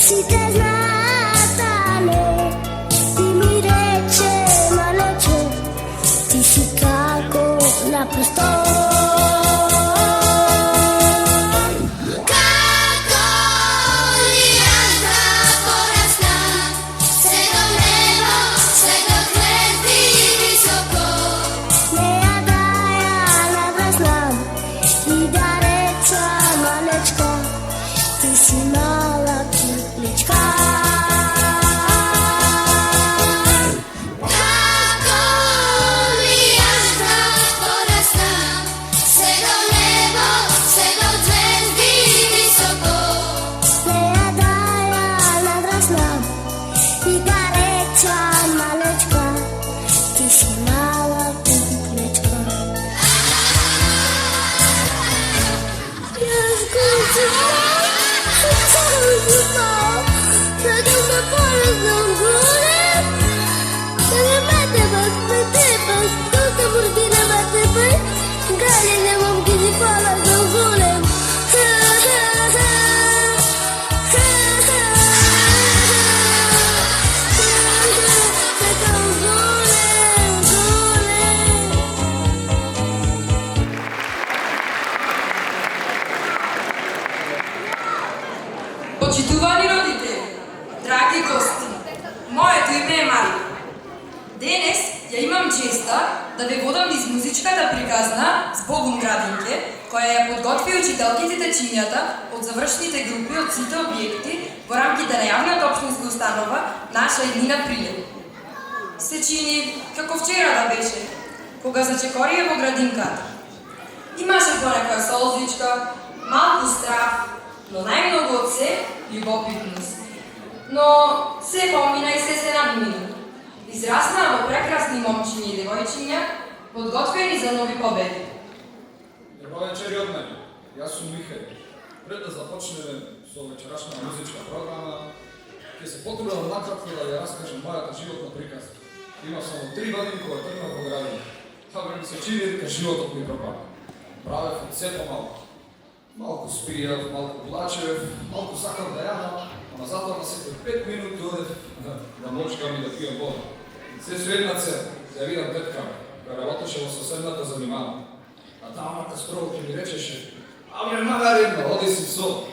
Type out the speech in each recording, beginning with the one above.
si te znatane, ti mi reče maleče, ti si kako naprosto. Почитувани родители, драги гости, моето име е Марија. Денес ја имам честа да ве водам низ музичката приказна Збогум градинке, која ја подготви учителките течињата од завршните групи од сите објекти во рамките на јавната општинска установа наша Еднина Прилеп. Се чини како вчера да беше, кога зачекорија во градинката. Имаше понекоја солзичка, малку страф, но најмногу од се љубопитност. Но се помина и се надмина. Израснаа во прекрасни момчиња и девојчиња, подготвени за нови победи. Добро вечер и од мене. Јас сум Михаил. Пред да започнеме со вечерашна музичка програма, ќе се потрудам накратко да ја раскажам мојата животна приказка. Имав само 3 години кога тргнав во градина. Така ми се чини дека животот ми пропада. Правев од се помалку. Малку спијав, малку плачев, малку сакав да јадам, ама затоа на секој 5 минути одев да мочкам и да пијам вода. Се со една цел, да видам тетка, која работеше во соседната занимана. А тамака строго ќе ми речеше: "Абре, магарина, оди си со."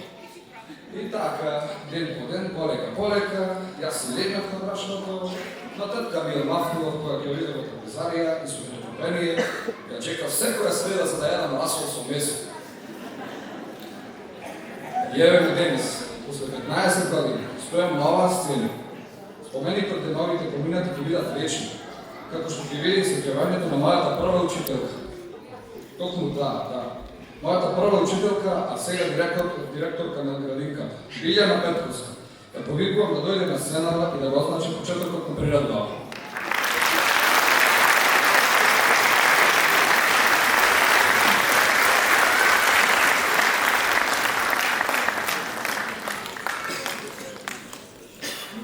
И така, ден по ден, полека, јас се легнав на брашното, но тетка ми ја мафнува која ќе виде во трапезарија и со нетрпение ја чекав секоја среда за да јадам расол со месо. Еве ме денес, после 15 години, стојам на оваа сцена. Спомените од деновите поминати ќе бидат вечни, како што ќе видим сеќавањето на мојата прва учителка. Токму да. Мојата прва учителка, а сега директорка на градинката, Билјана Петковска. Ја повикувам да дојде на сцената и да го означи почетокот на приредбата.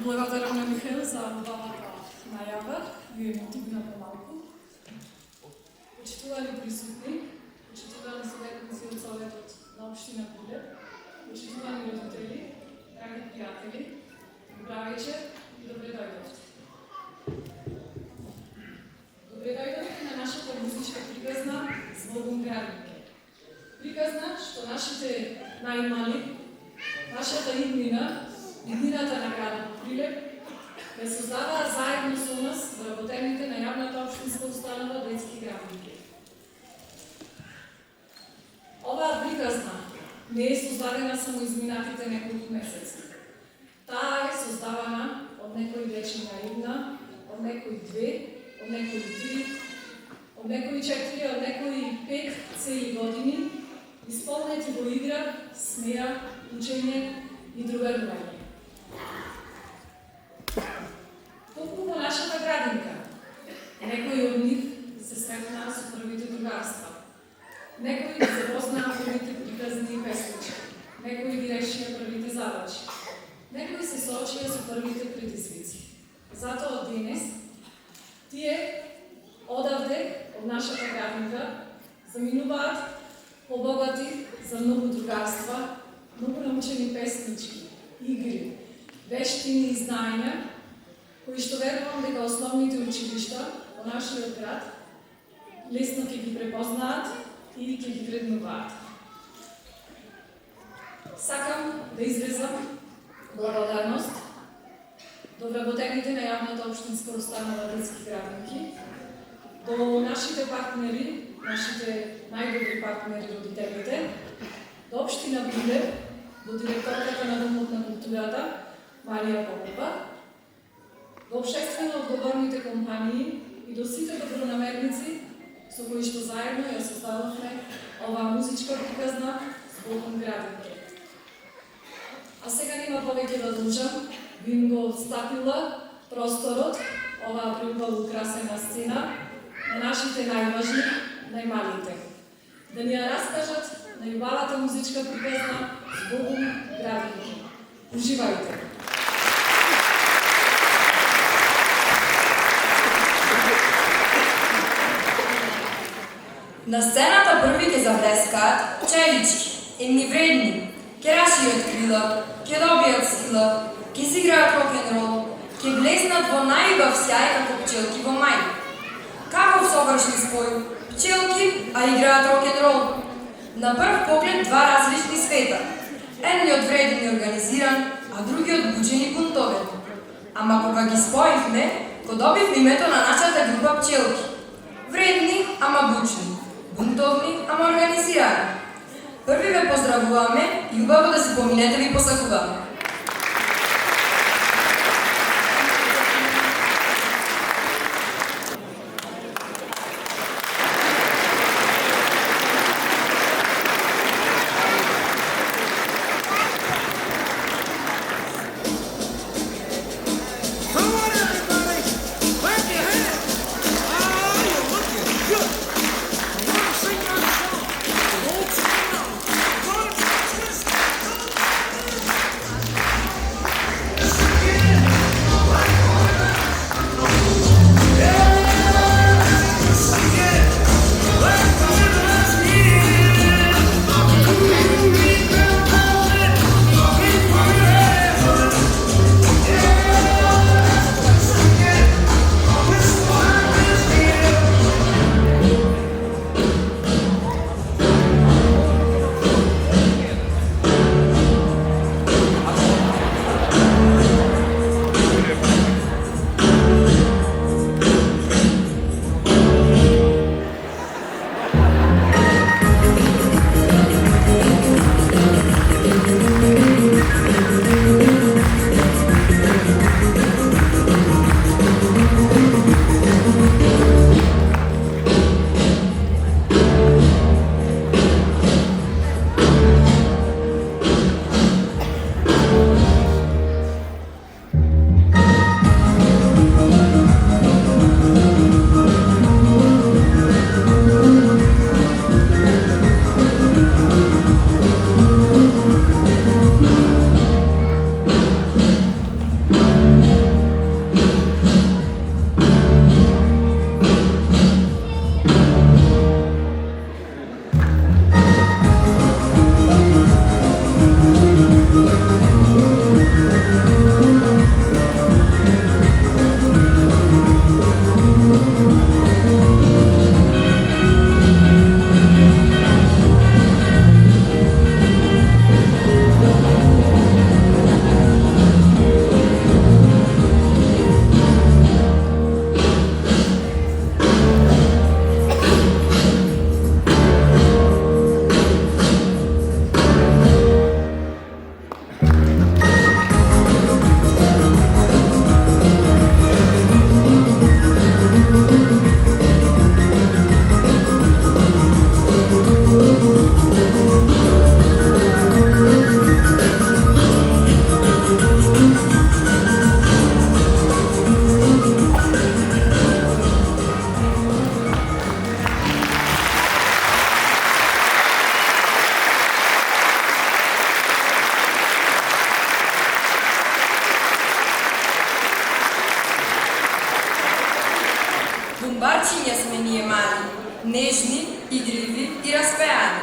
Благодарам на Михаил за убавата најава, ви е мотивна помалку. Почитувани присутни, почитувани советници од Советот на општина Прилеп, почитувани родители, драги пријатели, добра вечер и добре дојдовте. Добре дојдовте на нашата музичка приказна Збогум градинке. Приказна што нашите најмали, нашата иднина, иднината на градот Прилеп, ја создаваа заедно со нас во работените на јавната општинска установа детски градинки. Оваа приказна не е создадена само изминатите неколку месеци. Таа е создавана од некои вечни наивна, од некои 2, од некои 3, од некои 4, од некои 5 цели години, исполнети во игра, смеа, учење и другарување. Токму во нашата градинка, некои од нив се сретнаа со првите другарства. Некои ги запознаа првите приказни и песнички. Некои ги решија првите задачи. Некои се соочија со првите предизвици. Затоа денес, тие одавде од нашата градинка заминуваат побогати за многу другарства, многу научени песнички, игри вештини и знања, кои што верувам дека основните училишта во нашиот град лесно ќе ги препознаат и ќе ги вреднуваат. Сакам да изразам благодарност до вработените на јавната општинска установа детски градинки, до нашите партнери, нашите најдобри партнери, родителите, до општина Билев, до директорката на Домот на културата Марија Попова, до општествено одговорните компании и до сите добронамерници со кои што заедно ја создадовме оваа музичка приказна Збогум градинке. А сега нема повеќе да дужам, би им го отстапила просторот, оваа преубаво украсена сцена на нашите најважни, најмалите. Да ни ја раскажат најубавата музичка приказна Збогум градинке. Уживајте! На сцената први ќе завлескаат челички, едни вредни, ќе расшират крила, ќе добијат сила, ќе си играат рок-н-рол, ќе влезнат во најубав сјај како пчелки во мај. Каков совршен спој, пчелки, а играат рок-н-рол. На прв поглед два различни света. Едниот вреден и организиран, а другиот бучен и бунтовен. Ама кога ги споивме, го добивме името на нашата група пчелки. Вредни, ама бучни. Бунтовни, ама организирани. Први ве поздравуваме и убаво да си поминете ви посакуваме. Бумбарчиња сме ние мали, нежни, игриви и распеани.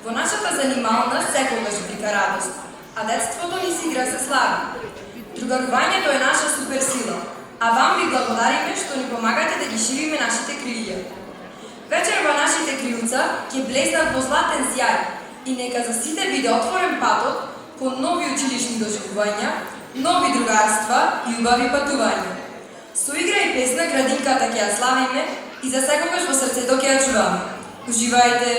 Во нашата занимална секогаш вика радост, а детството ни си игра се слави. Другарувањето е наша суперсила, а вам ви благодариме што ни помагате да ги шириме нашите крилја. Вечер во нашите крилца ќе блеснат во златен сјај и нека за сите биде отворен патот кон нови училишни доживувања, нови другарства и убави патувања. Со игра и песна градинката ќе ја славиме и за секогаш во срцето ќе ја чуваме. Уживајте!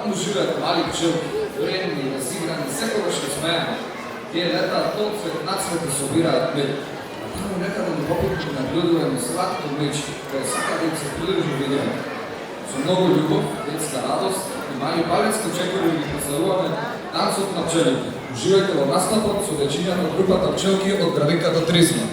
Tamo žive mali pčelki, vredni, razigrani, sekoga što smejamo. Tije leta tot svet nad svete sobirajo med. A tamo nekada na poputku nadgledujemo sladko mečki, koje svaka djeca pridruži vidimo. Su mnogo ljubav, detska radost i mali palenski čekovi posalujeme Танцот на пчелите. Уживајте во настапот со дечињата од групата Пчелки од Градинка до Тризма.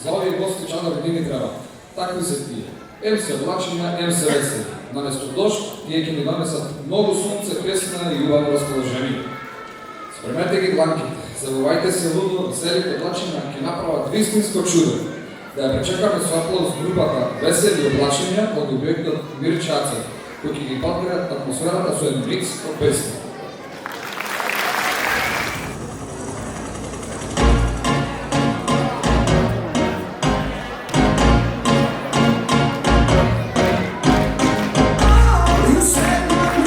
За овие гости чадори не ни треба. Такви се тие. Ем се влачиња, ем се весели. Наместо дожд, тие ќе ни донесат многу сонце, песна и убаво расположение. Спремете ги дланките, забавајте се лудо, веселите облачиња ќе направат вистинско чудо. Да ја пречекаме со аплауз групата Весели облачиња од објектот Мирчаци, кои ќе ги подграт атмосферата со еден микс од песни. You set my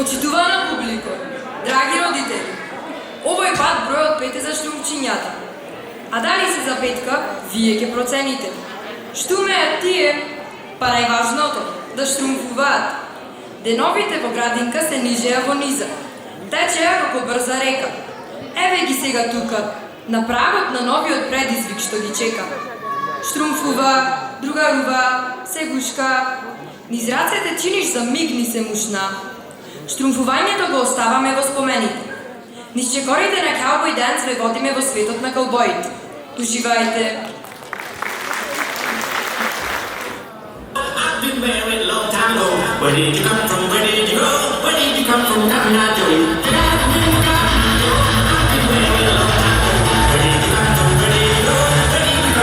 Почитувана публика, драги родители, овој пат бројот 5 е за штрумчињата. А дали се за петка, вие ќе процените. Што умеат тие? Па најважното, да штрумфуваат. Деновите во градинка се нижеа во низа. Течеа како брза река. Еве ги сега тука, на прагот на новиот предизвик што ги чека. Штрумфува, другарува, се гушка. Низ рацете чиниш за миг ни се мушна. Штрумфувањето го оставаме во спомените. Низ чекорите на Cowboy Dance ве водиме во светот на каубоите. Уживајте! I've been married a long time ago. Where did you come from? Where did you go? Where did you come from? Cotton Eye Joe. I've been married a long time ago. Where did you come from? Where did you go? Where did you come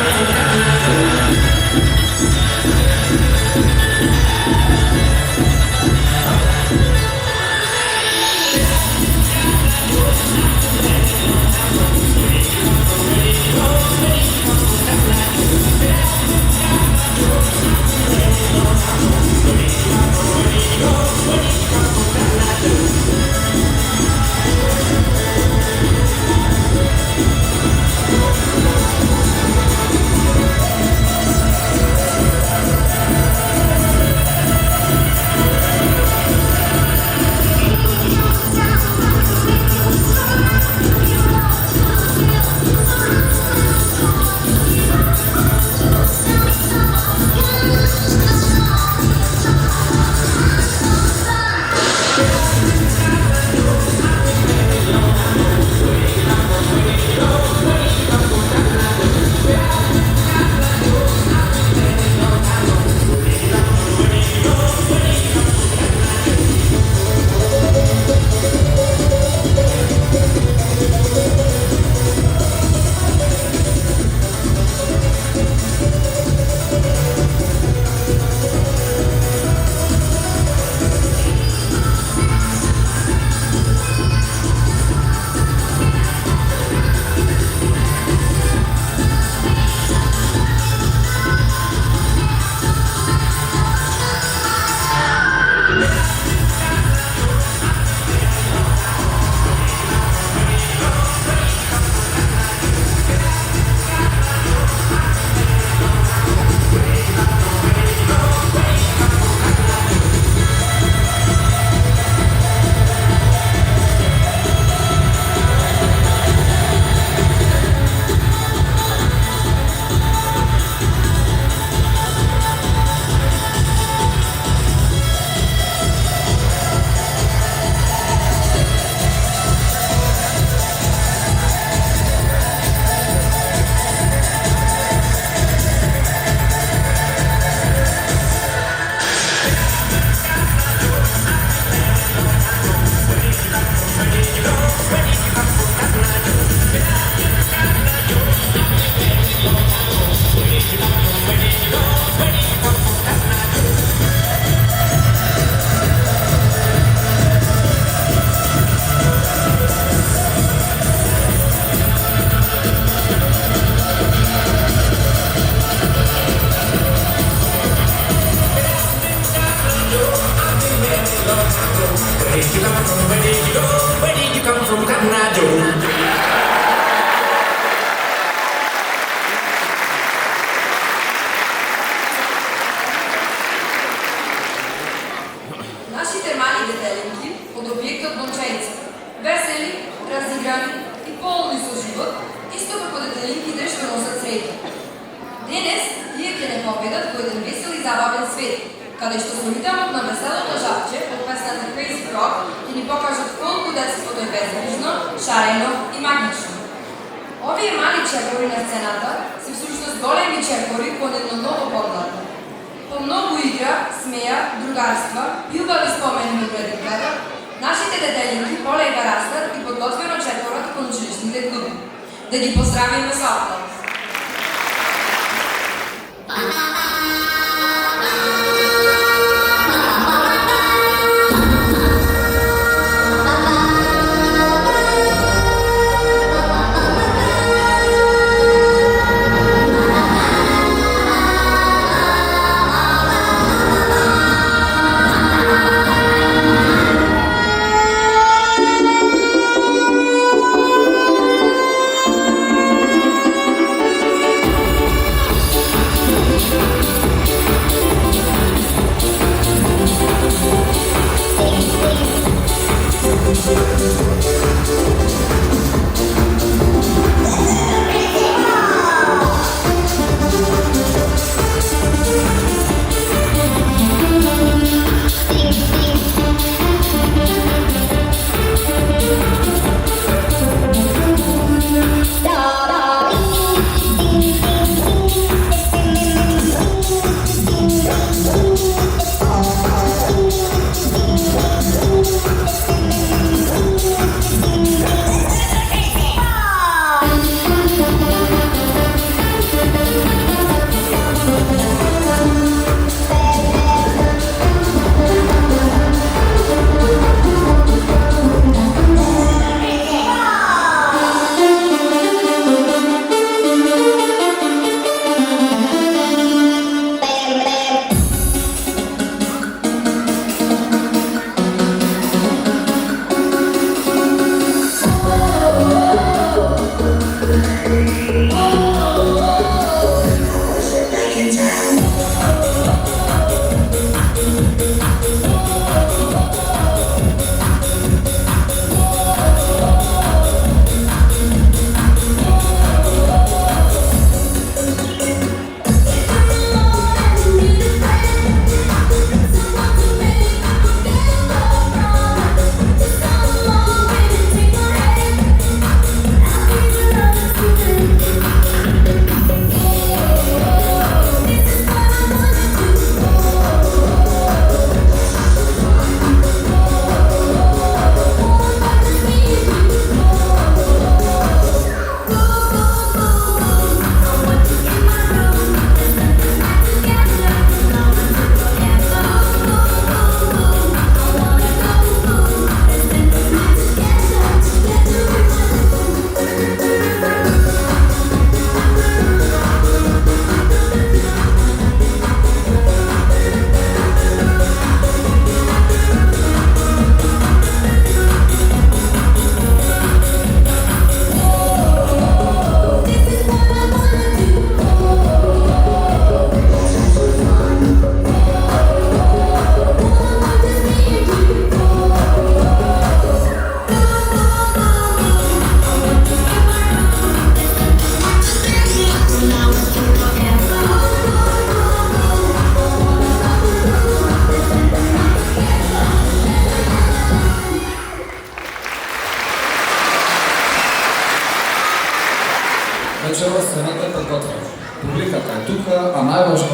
from? Cotton Eye Joe. Нашите мали детеленки од објектот Бончајца, весели, разиграни и полни со живот, исто како детеленките што носат среќа. Денес тие ќе не победат во еден весел и забавен свет, каде што со ритамот на веселото жабче од песната Crazy Frog ќе ни покажат колку детството е безгрижно, шарено и магично. Овие мали черпори на сцената се всушност големи черпори кон едно ново погледно. По многу игра, смеја, другарства и убави спомени од градинката, нашите детеленки полека растат и подготвено черпорат кон училишните клуби. Да ги поздравиме со аплауз.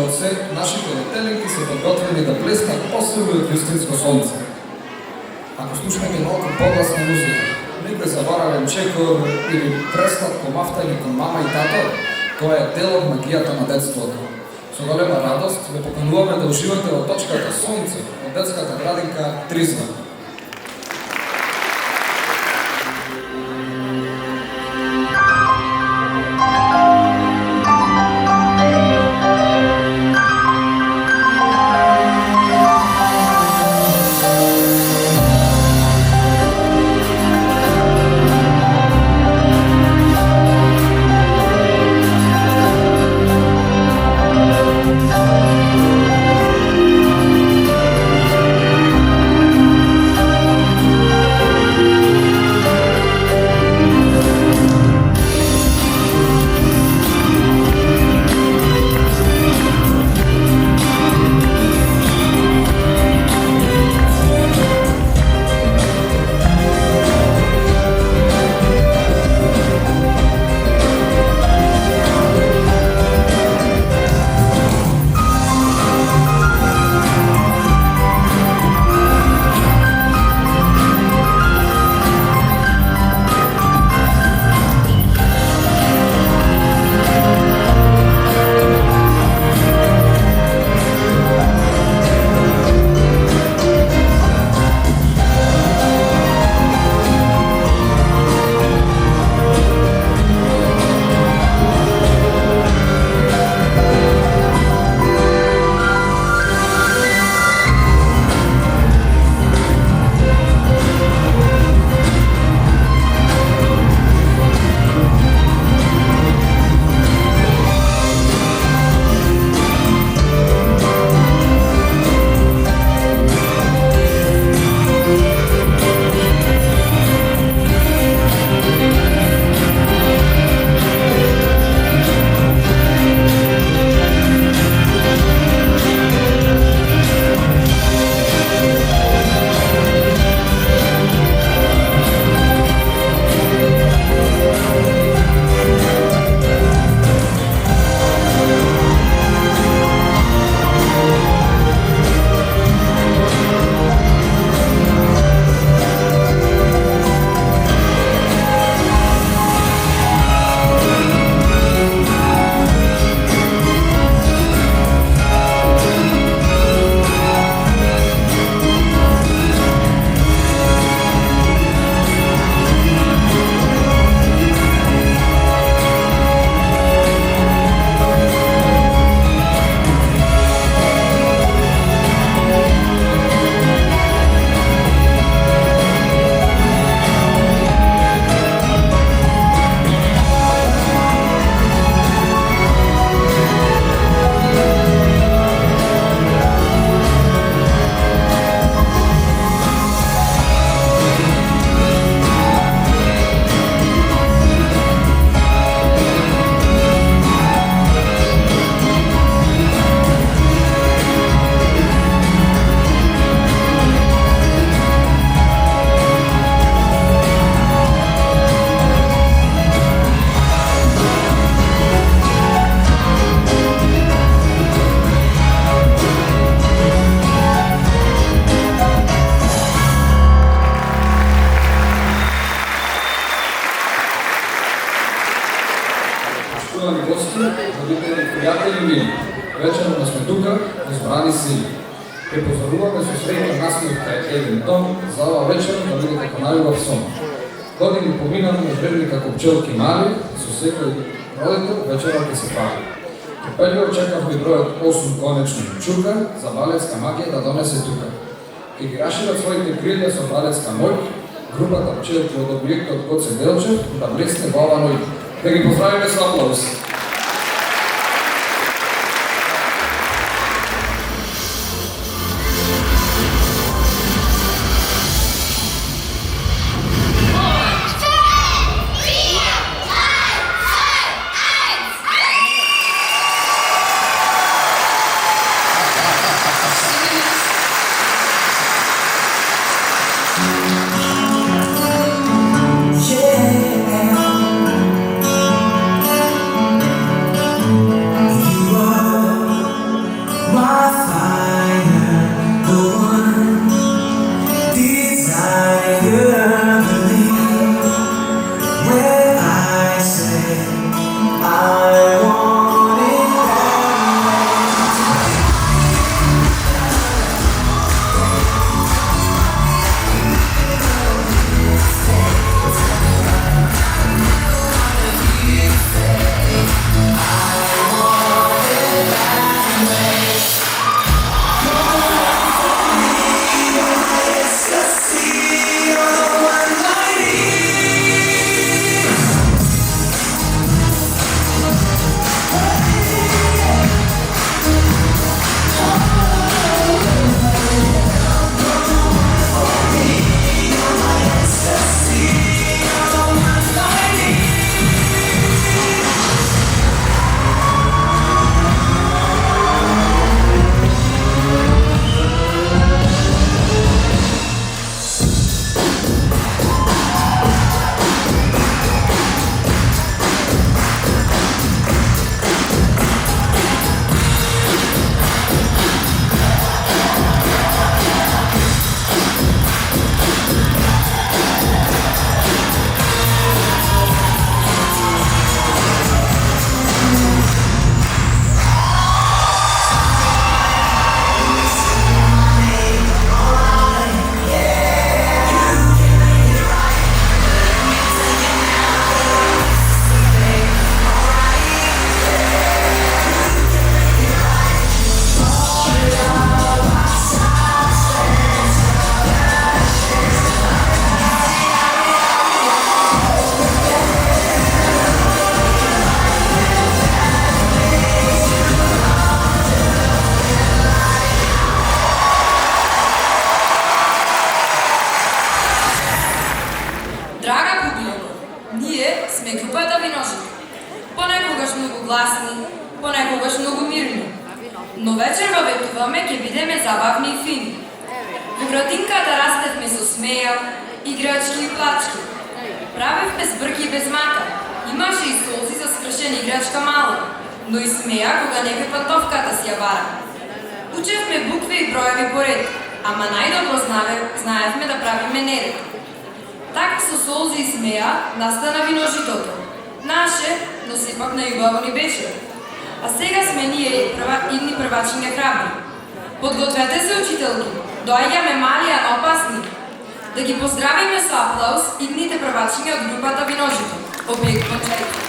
од се, нашите летеленки се подготвени да блеснат посебно од јустринско сонце. Ако слушнете малку погласна музика, некој забаравен чекор или преслат помафтање кон мама и тато, тоа е дел од магијата на детството. Со голема радост ве покануваме да уживате во точката Сонце од детската градинка Тризна. родители, пријатели мили, вечерно сме тука, избрани сили. Ке позоруваме со среќа насмив кај еден дом, за ова вечер да биде како најубав сон. Години поминаме верни како пчелки мали, со секој родител вечера ќе се пали. Трпеливо чекавме бројот 8 конечно чука, за балетска магија да донесе тука. Ке ги рашират своите крилја со балетска моќ, групата пчелки од објектот Гоце Делчев да блесне во ова ноќ. Да ги поздравиме со аплауз. бидеме забавни и фини. Во градинката растевме со смеја, играчки и плачки. Правевме збрки без мака. Имаше и солзи за скршен играчка мала, но и смеја кога некој пантовката си ја бара. Учевме букви и броеви поред, ама најдобро знаевме да правиме неред. Така со солзи и смеја настана виножитото. Наше, но сепак најубаво ни беше. А сега сме ние идни првачиња храбри. Подгответе се, учителки, доаѓаме мали, а опасни. Да ги поздравиме со аплауз идните првачиња од групата Виножито. Објект концерт.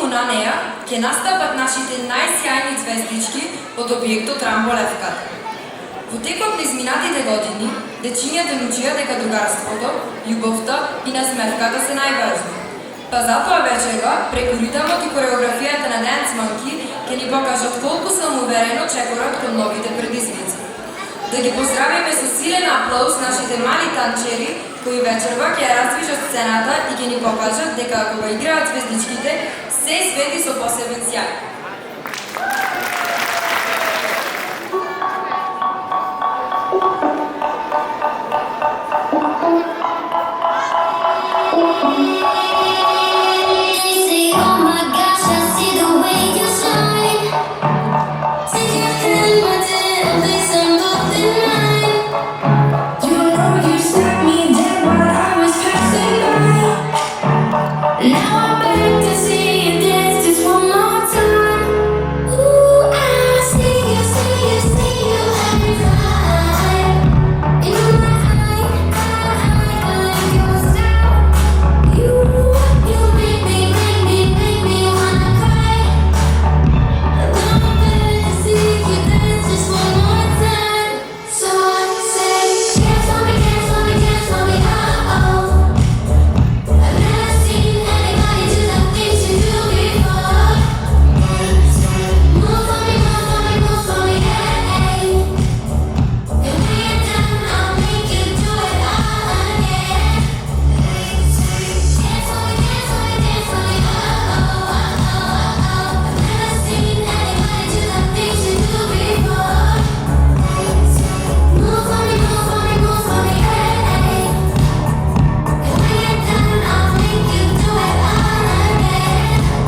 на неа ќе настапат нашите најсјајни звездички од објектот Рамболевката. Во текот на изминатите години, дечињата научија дека другарството, љубовта и насмевката се најважни. Па затоа вечерва, преку ритамот и кореографијата на Dance Monkey, ќе ни покажат колку самоуверено чекорат кон новите предизвици. Да ги поздравиме со силен аплауз нашите мали танчери, кои вечерва ќе ја раздвижат сцената и ќе ни покажат дека ако го играат звездичките, се свети со посебен сјај. They say, oh my gosh, I see the way you shine. Take your hand, my dear, and place them both in mine. You know you stopped me dead while I was passing by. Now I'm back to see you dance just one more time. Ooh, I see you every time. In my eye, I like your style. You make me wanna cry. Now I'm back to see you dance just one more time. So I say, dance for me, oh. I've never seen anybody do the things you do before. Move for me, hey. And when you're done, I'll make you do it all again. Dance for me, oh. I've never seen anybody do the things you do before. Move for me, hey. And when you're done, I'll make you do it all again.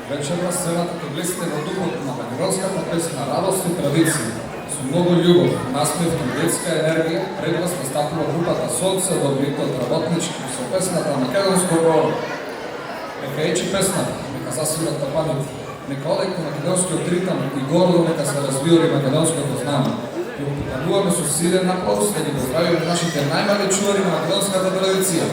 Вечерва сцената ќе блесне во духот на македонската песна радост и традиција. Со многу љубов, насмев и детска енергија, пред вас настапува групата Сонце, добритот работнички со песната Македонско горе. Нека ечи песната, нека засвират тапаните, нека оде кон македонскиот ритам и гордо нека се развиори македонското знаме. И покануваме со силен аплауз да ги поздравиме нашите најмали чувари на македонската традиција.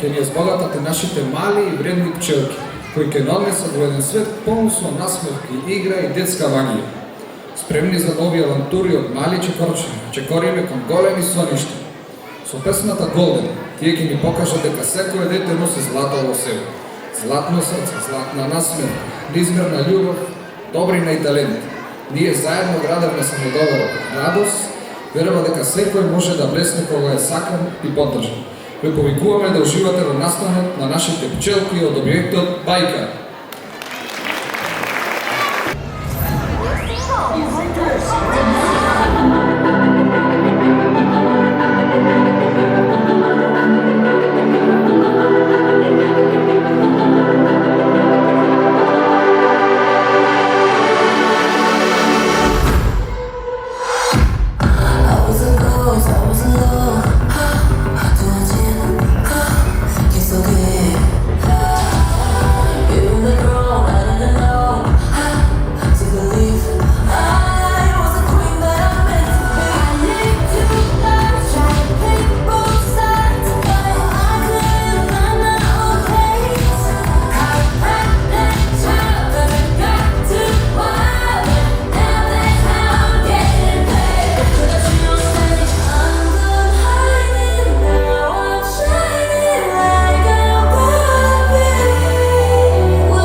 ќе ни збогатат нашите мали и вредни пчелки, кои ќе нанесат во еден свет полн со насмевки, игра и детска магија. Спремни за нови авантури од мали чекориме кон големи соништа. Со песната Голден, тие ќе ни покажат дека секое дете носи злато во себе. Златно срце, златна насмевка, неизмерна љубов, добрина и талент. Ние заедно градевме самодоверба, радост, верува дека секој може да блесне кога е сакан и поддржан. Ве повикуваме да уживате во настанот на нашите пчелки од објектот Бајка. I was a ghost, I was alone. Even the throne, I didn't know to believe I was the queen that I meant to be. I lived two lives, trying to pick both sides, but I couldn't find my own place. I ran that child, but I got too wild, and now that's how I'm getting paid. But I feel safe, I'm done hiding, now I'm shining like I'm gonna be. We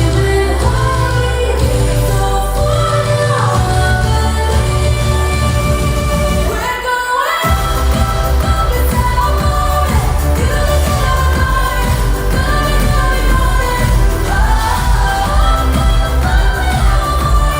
dreaming high, so far now I believe we're going up inside our moment. You look at our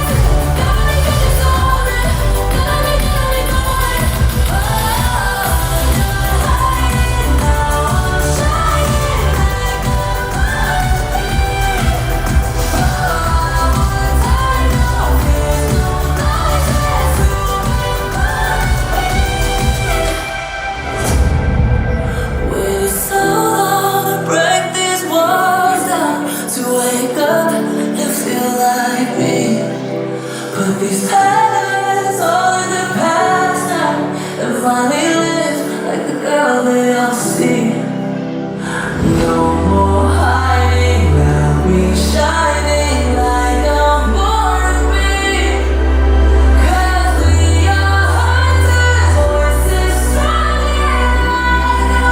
heart, Waited so long to break these walls down, to wake up and feel like me. Put these patterns all in the past now, and finally live like the girl they all see. No more hiding, I'll be shining like I'm born to be. 'Cause we are hunters, voices stronger like no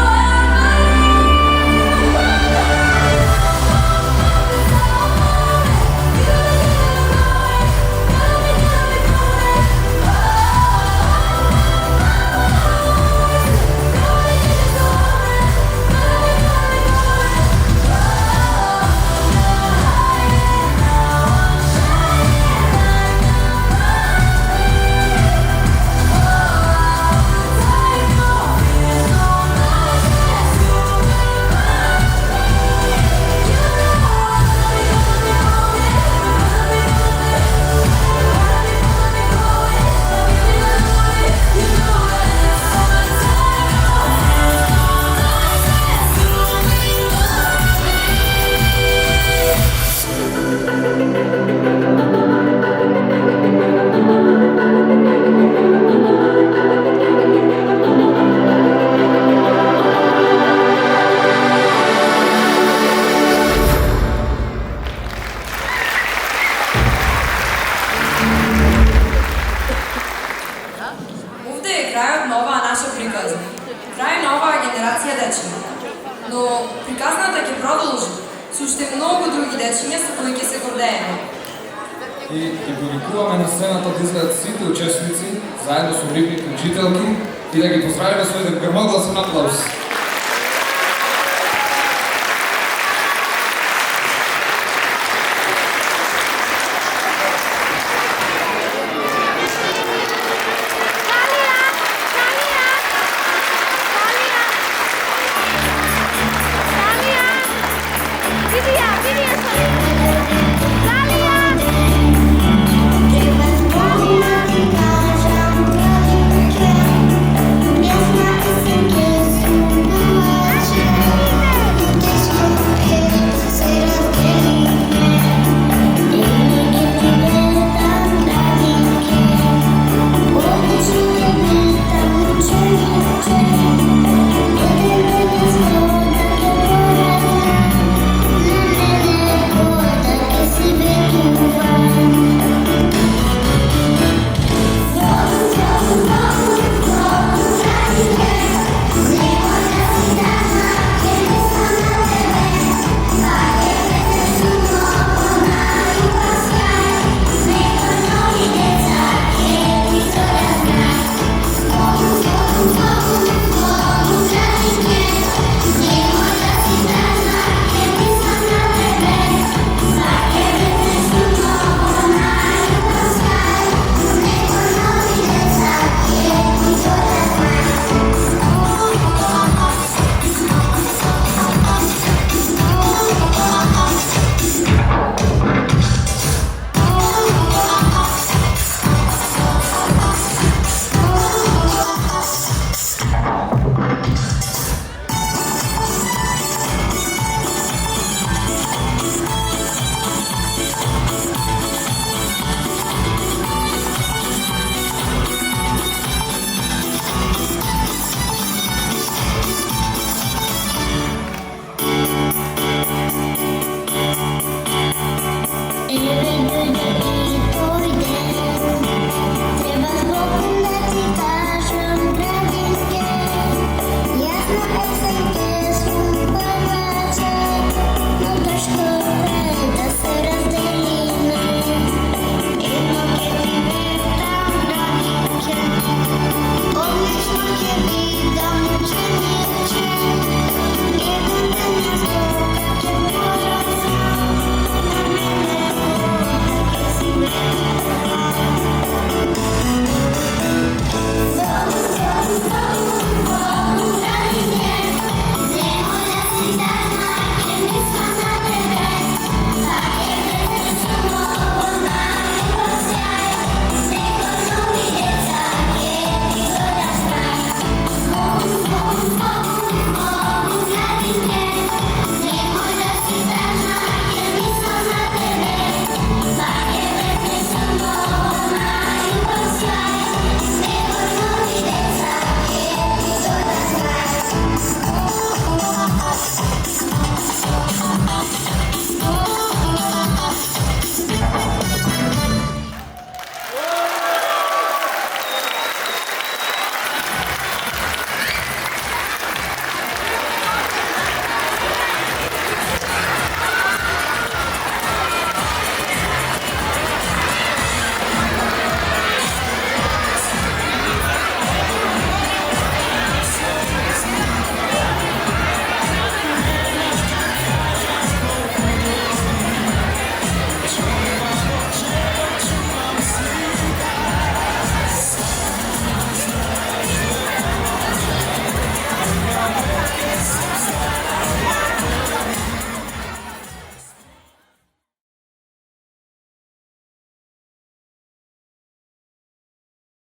Овде е крајот на оваа наша приказна. Крај на оваа генерација дечиња. Но приказната ќе продолжи со уште многу други дечиња со кои ќе се гордееме. И ги повикуваме на сцената да изгледат сите учесници, заедно со рибните учителки и да ги поздравиме со еден грмогласен аплауз.